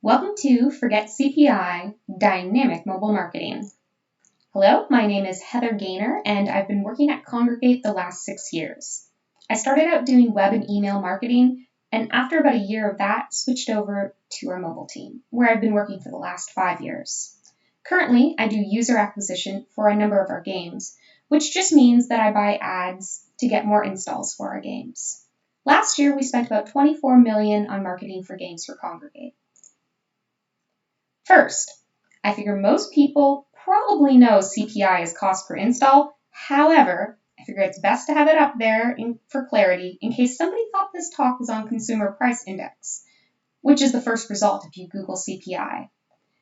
Welcome to Forget CPI, Dynamic Mobile Marketing. Hello, my name is Heather Gaynor, and I've been working at Congregate the last 6 years. I started out doing web and email marketing, and after about a year of that, switched over to our mobile team, where I've been working for the last 5 years. Currently, I do user acquisition for a number of our games, which just means that I buy ads to get more installs for our games. Last year, we spent about $24 million on marketing for games for Congregate. First, I figure most people probably know CPI is cost per install. However, I figure it's best to have it up there for clarity in case somebody thought this talk was on Consumer Price Index, which is the first result if you Google CPI.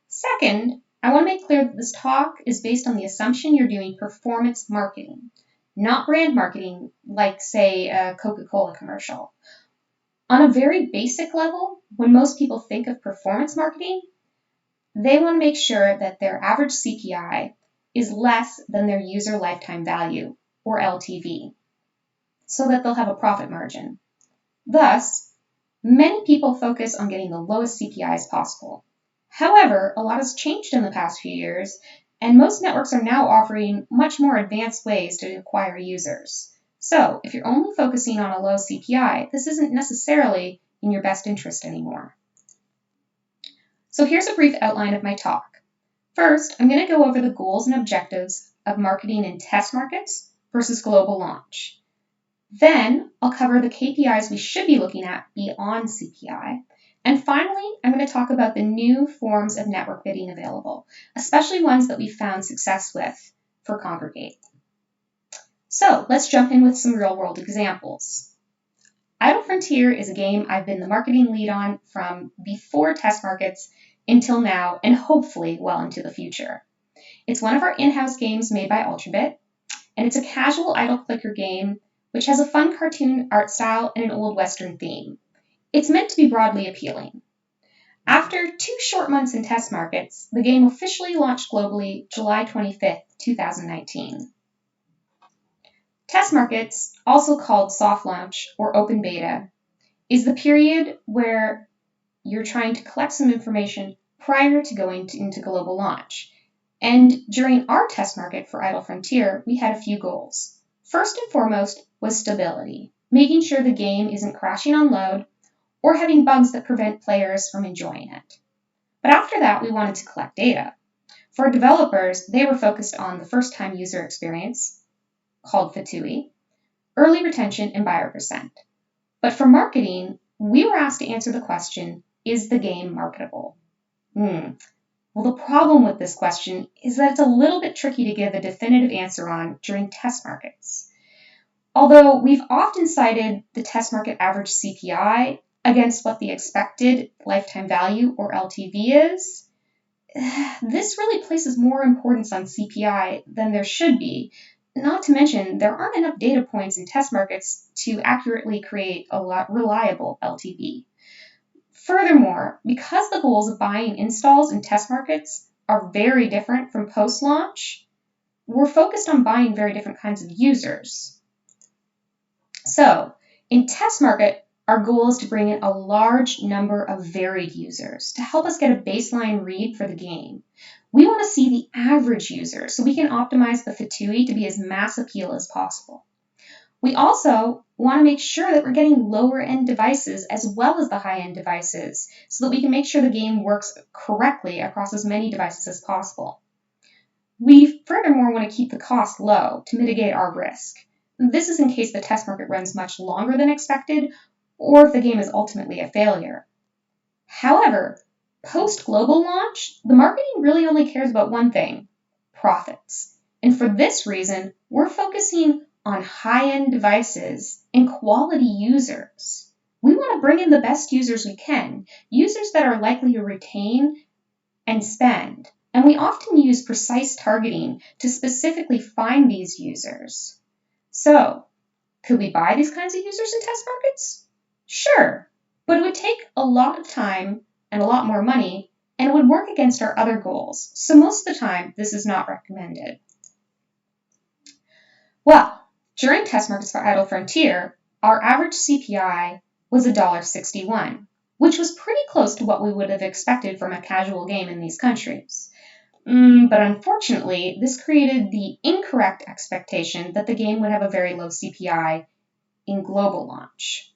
Second, I want to make clear that this talk is based on the assumption you're doing performance marketing, not brand marketing like, say, a Coca-Cola commercial. On a very basic level, when most people think of performance marketing, they want to make sure that their average CPI is less than their user lifetime value, or LTV, so that they'll have a profit margin. Thus, many people focus on getting the lowest CPIs possible. However, a lot has changed in the past few years, and most networks are now offering much more advanced ways to acquire users. So, if you're only focusing on a low CPI, this isn't necessarily in your best interest anymore. So here's a brief outline of my talk. First, I'm going to go over the goals and objectives of marketing in test markets versus global launch. Then, I'll cover the KPIs we should be looking at beyond CPI. And finally, I'm going to talk about the new forms of network bidding available, especially ones that we've found success with for Congregate. So let's jump in with some real-world examples. Idle Frontier is a game I've been the marketing lead on from before test markets until now, and hopefully well into the future. It's one of our in-house games made by Ultrabit, and it's a casual idle clicker game which has a fun cartoon art style and an old Western theme. It's meant to be broadly appealing. After 2 short months in test markets, the game officially launched globally July 25th, 2019. Test markets, also called soft launch or open beta, is the period where you're trying to collect some information prior to going into global launch. And during our test market for Idle Frontier, we had a few goals. First and foremost was stability, making sure the game isn't crashing on load or having bugs that prevent players from enjoying it. But after that, we wanted to collect data. For developers, they were focused on the first-time user experience, called FTUI, early retention, and buyer percent. But for marketing, we were asked to answer the question, is the game marketable? Well, the problem with this question is that it's a little bit tricky to give a definitive answer on during test markets. Although we've often cited the test market average CPI against what the expected lifetime value, or LTV, is, this really places more importance on CPI than there should be. Not to mention, there aren't enough data points in test markets to accurately create a reliable LTV. Furthermore, because the goals of buying installs in test markets are very different from post-launch, we're focused on buying very different kinds of users. So, in test market, our goal is to bring in a large number of varied users to help us get a baseline read for the game. We want to see the average user so we can optimize the FTUI to be as mass appeal as possible. We also want to make sure that we're getting lower-end devices as well as the high-end devices so that we can make sure the game works correctly across as many devices as possible. We furthermore want to keep the cost low to mitigate our risk. This is in case the test market runs much longer than expected or if the game is ultimately a failure. However, post-global launch, the marketing really only cares about one thing, profits. And for this reason, we're focusing on high-end devices and quality users. We want to bring in the best users we can, users that are likely to retain and spend. And we often use precise targeting to specifically find these users. So, could we buy these kinds of users in test markets? Sure, but it would take a lot of time and a lot more money, and it would work against our other goals. So most of the time, this is not recommended. Well, during test markets for Idle Frontier, our average CPI was $1.61. which was pretty close to what we would have expected from a casual game in these countries. But unfortunately, this created the incorrect expectation that the game would have a very low CPI in global launch.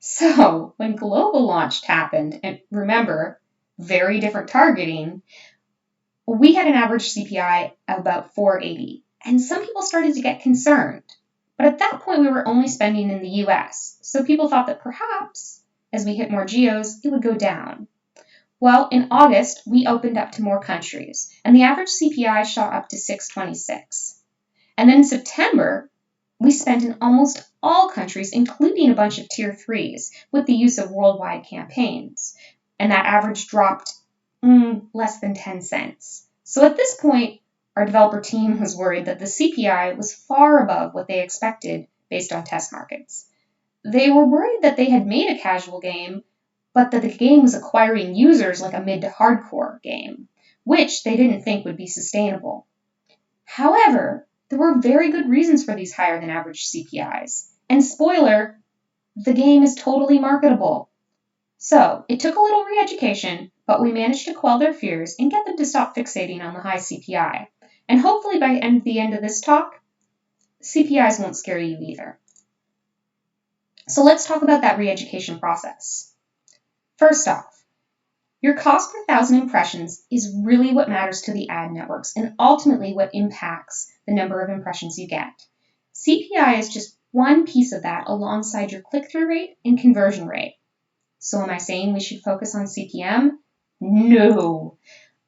So, when global launch happened, and remember, very different targeting, we had an average CPI of about 480, and some people started to get concerned. But at that point, we were only spending in the US, so people thought that perhaps, as we hit more geos, it would go down. Well, in August, we opened up to more countries, and the average CPI shot up to 626. And then in September, we spent in almost all countries, including a bunch of tier 3s, with the use of worldwide campaigns. And that average dropped less than 10 cents. So at this point, our developer team was worried that the CPI was far above what they expected based on test markets. They were worried that they had made a casual game, but that the game was acquiring users like a mid to hardcore game, which they didn't think would be sustainable. However, there were very good reasons for these higher than average CPIs. And spoiler, the game is totally marketable. So it took a little re-education, but we managed to quell their fears and get them to stop fixating on the high CPI. And hopefully by the end of this talk, CPIs won't scare you either. So let's talk about that re-education process. First off, your cost per 1,000 impressions is really what matters to the ad networks and ultimately what impacts the number of impressions you get. CPI is just one piece of that alongside your click-through rate and conversion rate. So am I saying we should focus on CPM? No.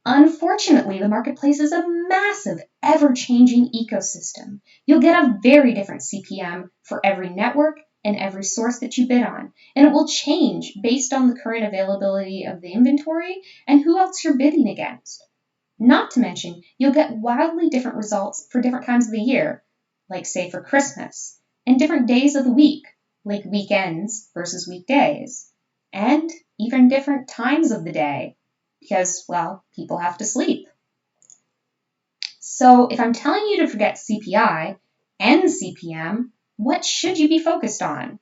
Unfortunately, the marketplace is a massive, ever-changing ecosystem. You'll get a very different CPM for every network and every source that you bid on, and it will change based on the current availability of the inventory and who else you're bidding against. Not to mention, you'll get wildly different results for different times of the year, like say for Christmas, and different days of the week, like weekends versus weekdays, and even different times of the day, because, well, people have to sleep. So if I'm telling you to forget CPI and CPM, what should you be focused on?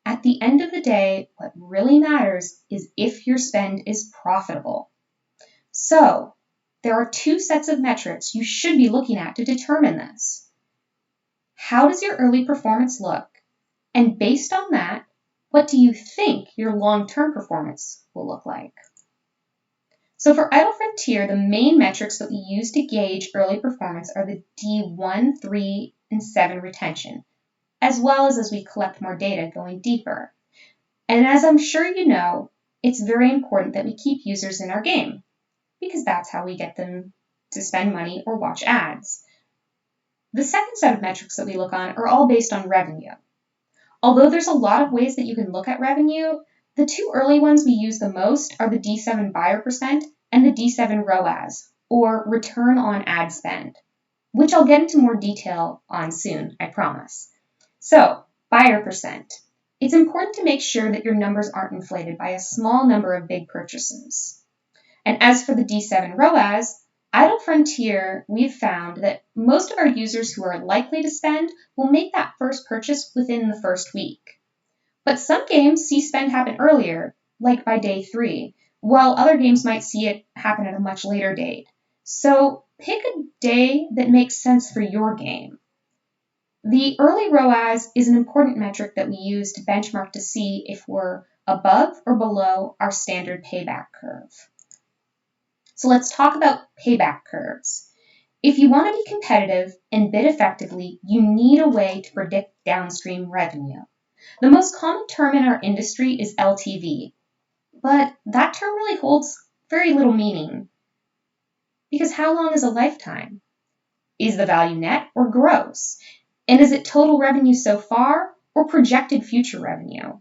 At the end of the day, what really matters is if your spend is profitable. So there are two sets of metrics you should be looking at to determine this. How does your early performance look? And based on that, what do you think your long-term performance will look like? So for Idle Frontier, the main metrics that we use to gauge early performance are the D1, 3, and 7 retention, as well as we collect more data going deeper. And as I'm sure you know, it's very important that we keep users in our game, because that's how we get them to spend money or watch ads. The second set of metrics that we look on are all based on revenue. Although there's a lot of ways that you can look at revenue, the two early ones we use the most are the D7 buyer percent and the D7 ROAS, or return on ad spend, which I'll get into more detail on soon, I promise. So, buyer percent. It's important to make sure that your numbers aren't inflated by a small number of big purchases. And as for the D7 ROAS, Idle Frontier, we've found that most of our users who are likely to spend will make that first purchase within the first week. But some games see spend happen earlier, like by day 3, while other games might see it happen at a much later date. So pick a day that makes sense for your game. The early ROAS is an important metric that we use to benchmark to see if we're above or below our standard payback curve. So let's talk about payback curves. If you want to be competitive and bid effectively, you need a way to predict downstream revenue. The most common term in our industry is LTV, but that term really holds very little meaning. Because how long is a lifetime? Is the value net or gross? And is it total revenue so far or projected future revenue?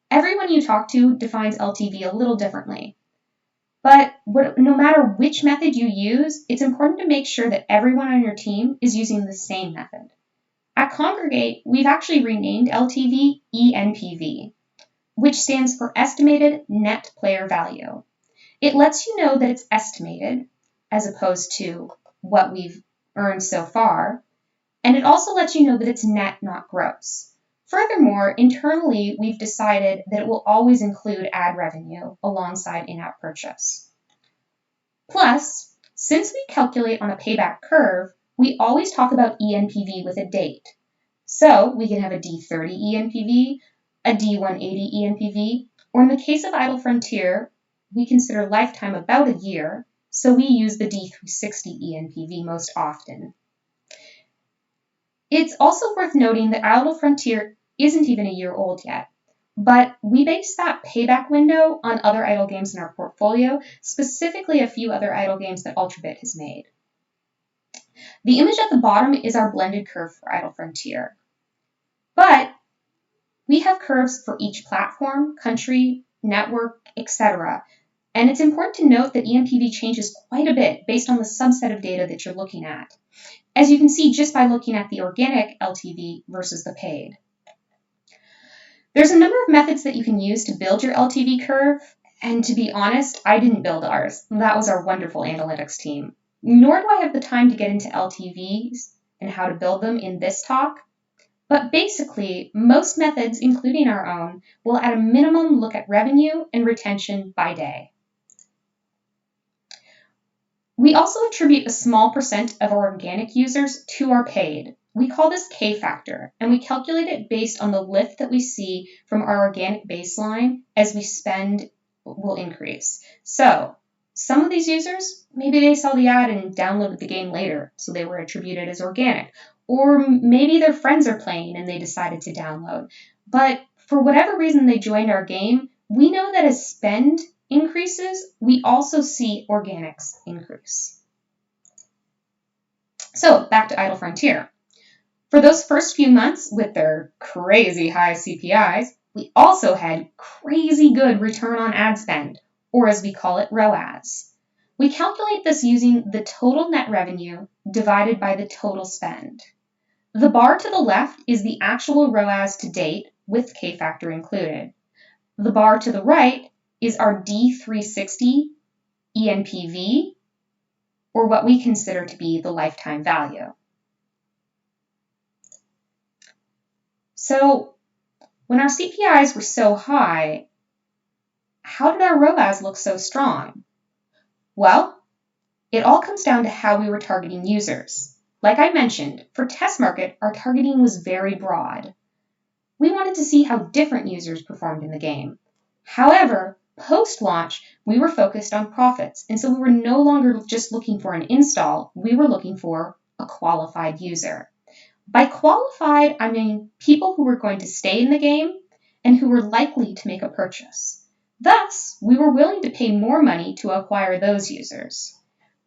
Everyone you talk to defines LTV a little differently. But no matter which method you use, it's important to make sure that everyone on your team is using the same method. At Congregate, we've actually renamed LTV ENPV, which stands for Estimated Net Player Value. It lets you know that it's estimated, as opposed to what we've earned so far, and it also lets you know that it's net, not gross. Furthermore, internally, we've decided that it will always include ad revenue alongside in-app purchase. Plus, since we calculate on a payback curve, we always talk about ENPV with a date. So we can have a D30 ENPV, a D180 ENPV, or in the case of Idle Frontier, we consider lifetime about a year, so we use the D360 ENPV most often. It's also worth noting that Idle Frontier isn't even a year old yet, but we base that payback window on other idle games in our portfolio, specifically a few other idle games that Ultrabit has made. The image at the bottom is our blended curve for Idle Frontier, but we have curves for each platform, country, network, etc. And it's important to note that ENPV changes quite a bit based on the subset of data that you're looking at, as you can see just by looking at the organic LTV versus the paid. There's a number of methods that you can use to build your LTV curve, and to be honest, I didn't build ours. That was our wonderful analytics team. Nor do I have the time to get into LTVs and how to build them in this talk, but basically, most methods, including our own, will at a minimum look at revenue and retention by day. We also attribute a small percent of our organic users to our paid. We call this K-factor, and we calculate it based on the lift that we see from our organic baseline as we spend will increase. So some of these users, maybe they saw the ad and downloaded the game later, so they were attributed as organic. Or maybe their friends are playing and they decided to download. But for whatever reason they joined our game, we know that as spend increases, we also see organics increase. So back to Idle Frontier. For those first few months with their crazy high CPIs, we also had crazy good return on ad spend, or as we call it, ROAS. We calculate this using the total net revenue divided by the total spend. The bar to the left is the actual ROAS to date with K-factor included. The bar to the right is our D360 ENPV, or what we consider to be the lifetime value. So when our CPIs were so high, how did our ROAS look so strong? Well, it all comes down to how we were targeting users. Like I mentioned, for test market, our targeting was very broad. We wanted to see how different users performed in the game. However, post-launch, we were focused on profits, and so we were no longer just looking for an install, we were looking for a qualified user. By qualified, I mean people who were going to stay in the game and who were likely to make a purchase. Thus, we were willing to pay more money to acquire those users.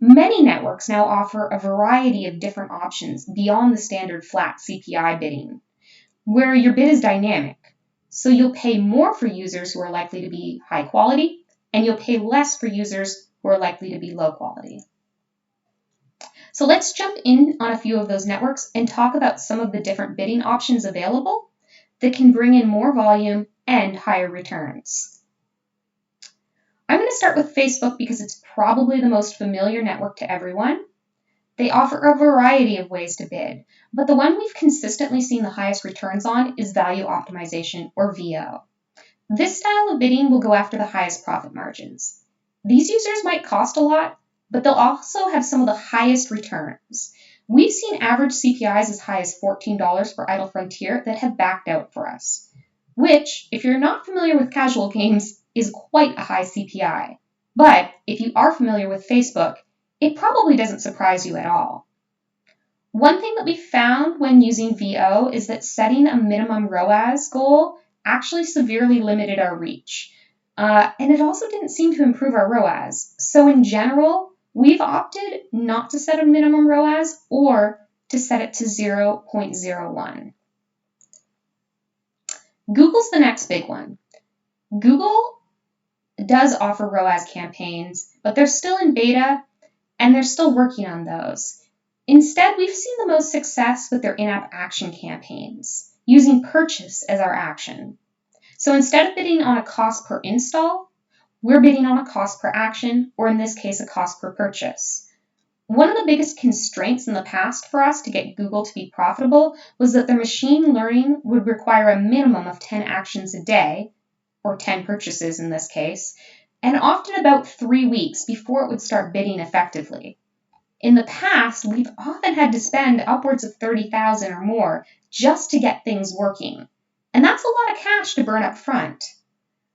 Many networks now offer a variety of different options beyond the standard flat CPI bidding, where your bid is dynamic. So you'll pay more for users who are likely to be high quality, and you'll pay less for users who are likely to be low quality. So let's jump in on a few of those networks and talk about some of the different bidding options available that can bring in more volume and higher returns. I'm going to start with Facebook because it's probably the most familiar network to everyone. They offer a variety of ways to bid, but the one we've consistently seen the highest returns on is value optimization, or VO. This style of bidding will go after the highest profit margins. These users might cost a lot, but they'll also have some of the highest returns. We've seen average CPIs as high as $14 for Idle Frontier that have backed out for us, which, if you're not familiar with casual games, is quite a high CPI. But if you are familiar with Facebook, it probably doesn't surprise you at all. One thing that we found when using VO is that setting a minimum ROAS goal actually severely limited our reach. And it also didn't seem to improve our ROAS. So in general, we've opted not to set a minimum ROAS or to set it to 0.01. Google's the next big one. Google does offer ROAS campaigns, but they're still in beta and they're still working on those. Instead, we've seen the most success with their in-app action campaigns, using purchase as our action. So instead of bidding on a cost per install, we're bidding on a cost per action, or in this case, a cost per purchase. One of the biggest constraints in the past for us to get Google to be profitable was that their machine learning would require a minimum of 10 actions a day, or 10 purchases in this case, and often about 3 weeks before it would start bidding effectively. In the past, we've often had to spend upwards of $30,000 or more just to get things working, and that's a lot of cash to burn up front.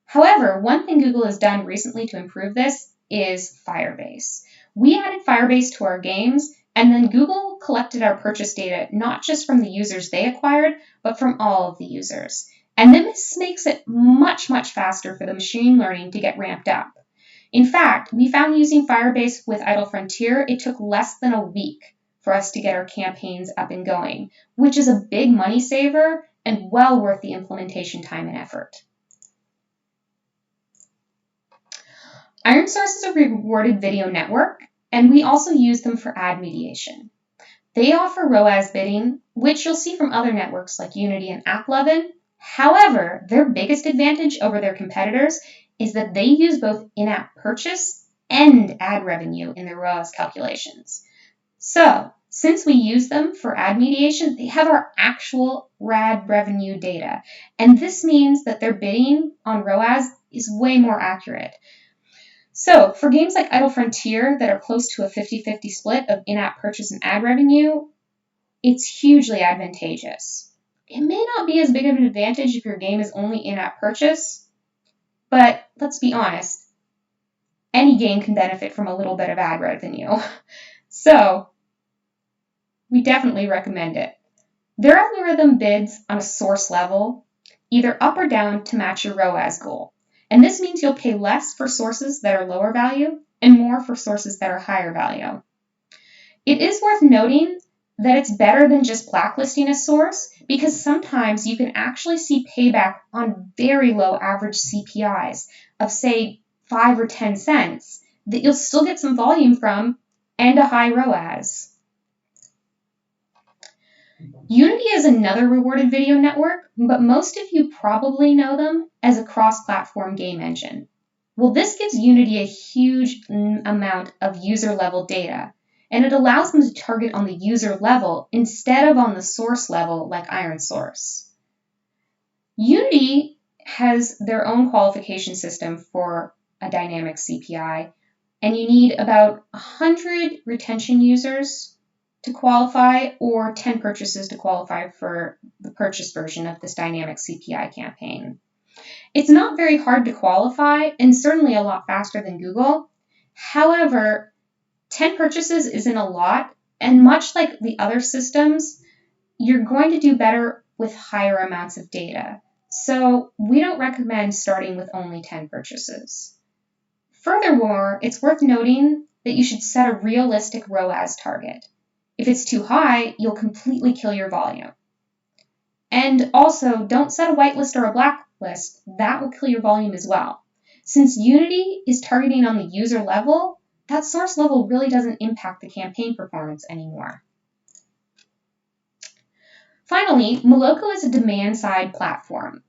However, one thing Google has done recently to improve this is Firebase. We added Firebase to our games, and then Google collected our purchase data not just from the users they acquired, but from all of the users. And this makes it much, much faster for the machine learning to get ramped up. In fact, we found using Firebase with Idle Frontier, it took less than a week for us to get our campaigns up and going, which is a big money saver and well worth the implementation time and effort. IronSource is a rewarded video network, and we also use them for ad mediation. They offer ROAS bidding, which you'll see from other networks like Unity and AppLovin. However, their biggest advantage over their competitors is that they use both in-app purchase and ad revenue in their ROAS calculations. So, since we use them for ad mediation, they have our actual ad revenue data, and this means that their bidding on ROAS is way more accurate. So, for games like Idle Frontier that are close to a 50-50 split of in-app purchase and ad revenue, it's hugely advantageous. It may not be as big of an advantage if your game is only in-app purchase, but let's be honest, any game can benefit from a little bit of ad revenue. So, we definitely recommend it. Their algorithm bids on a source level, either up or down to match your ROAS goal. And this means you'll pay less for sources that are lower value and more for sources that are higher value. It is worth noting that it's better than just blacklisting a source because sometimes you can actually see payback on very low average CPIs of, say, 5 or 10 cents that you'll still get some volume from and a high ROAS. Unity is another rewarded video network, but most of you probably know them as a cross-platform game engine. Well, this gives Unity a huge amount of user-level data, and it allows them to target on the user level instead of on the source level like IronSource. Unity has their own qualification system for a dynamic CPI, and you need about 100 retention users to qualify or 10 purchases to qualify for the purchase version of this dynamic CPI campaign. It's not very hard to qualify and certainly a lot faster than Google. However, 10 purchases isn't a lot, and much like the other systems, you're going to do better with higher amounts of data. So we don't recommend starting with only 10 purchases. Furthermore, it's worth noting that you should set a realistic ROAS target. If it's too high, you'll completely kill your volume. And also, don't set a whitelist or a blacklist. That will kill your volume as well. Since Unity is targeting on the user level, that source level really doesn't impact the campaign performance anymore. Finally, Moloko is a demand-side platform.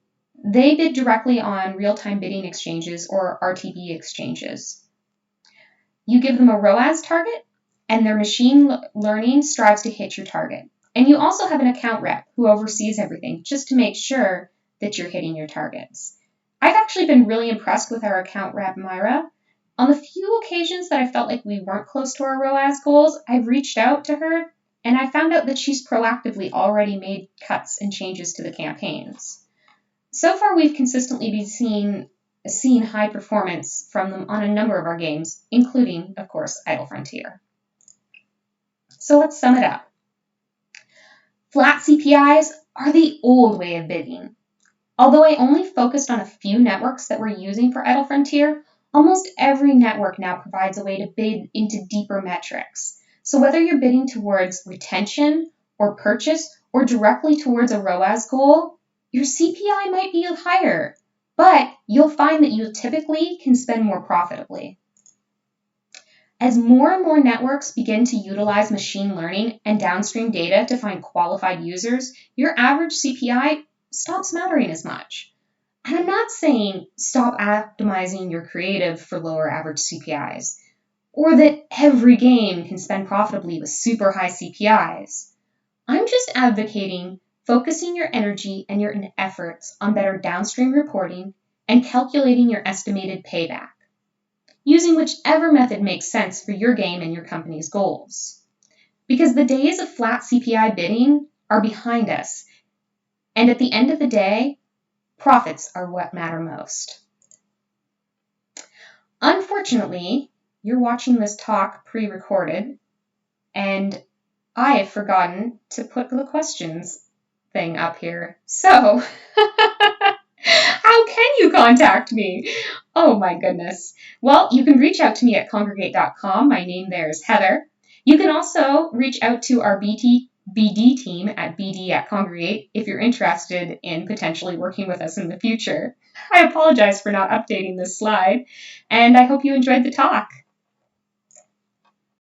They bid directly on real-time bidding exchanges or RTB exchanges. You give them a ROAS target, and their machine learning strives to hit your target. And you also have an account rep who oversees everything just to make sure that you're hitting your targets. I've actually been really impressed with our account rep, Myra. On the few occasions that I felt like we weren't close to our ROAS goals, I've reached out to her, and I found out that she's proactively already made cuts and changes to the campaigns. So far, we've consistently been seeing high performance from them on a number of our games, including, of course, Idle Frontier. So let's sum it up. Flat CPIs are the old way of bidding. Although I only focused on a few networks that we're using for Idle Frontier, almost every network now provides a way to bid into deeper metrics. So whether you're bidding towards retention or purchase or directly towards a ROAS goal, your CPI might be higher, but you'll find that you typically can spend more profitably. As more and more networks begin to utilize machine learning and downstream data to find qualified users, your average CPI stops mattering as much. And I'm not saying stop optimizing your creative for lower average CPIs, or that every game can spend profitably with super high CPIs. I'm just advocating focusing your energy and your efforts on better downstream reporting and calculating your estimated payback, using whichever method makes sense for your game and your company's goals. Because the days of flat CPI bidding are behind us, and at the end of the day, profits are what matter most. Unfortunately, you're watching this talk pre-recorded, and I have forgotten to put the questions thing up here. So, how can you contact me? Oh my goodness. Well, you can reach out to me at congregate.com. My name there is Heather. You can also reach out to our BD team at BD@Congregate if you're interested in potentially working with us in the future. I apologize for not updating this slide, and I hope you enjoyed the talk.